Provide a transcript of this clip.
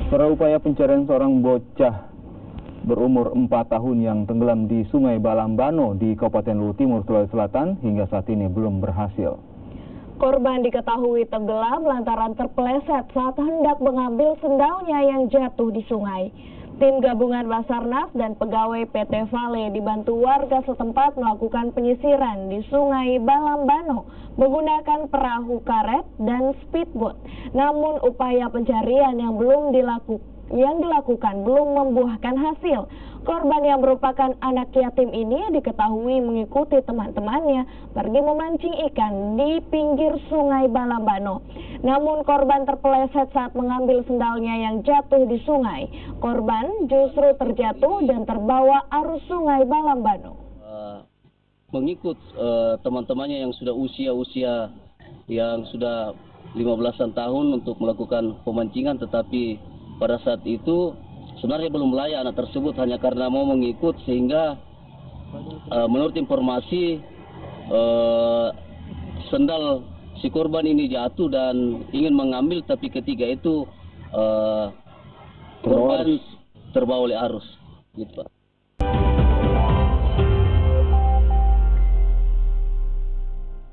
Setelah upaya pencarian seorang bocah berumur 4 tahun yang tenggelam di Sungai Balambano di Kabupaten Luwu Timur, Sulawesi Selatan hingga saat ini belum berhasil. Korban diketahui tenggelam lantaran terpeleset saat hendak mengambil sendalnya yang jatuh di sungai. Tim gabungan Basarnas dan pegawai PT Vale dibantu warga setempat melakukan penyisiran di Sungai Balambano menggunakan perahu karet dan speedboat. Namun upaya pencarian yang dilakukan belum membuahkan hasil. Korban yang merupakan anak yatim ini diketahui mengikuti teman-temannya pergi memancing ikan di pinggir Sungai Balambano. Namun korban terpeleset saat mengambil sendalnya yang jatuh di sungai. Korban justru terjatuh dan terbawa arus Sungai Balambano. Mengikut teman-temannya yang sudah usia yang sudah 15-an tahun untuk melakukan pemancingan, tetapi pada saat itu sebenarnya belum layak anak tersebut, hanya karena mau mengikut sehingga menurut informasi sendal si korban ini jatuh dan ingin mengambil, tapi ketika itu korban terbawa oleh arus, gitu Pak.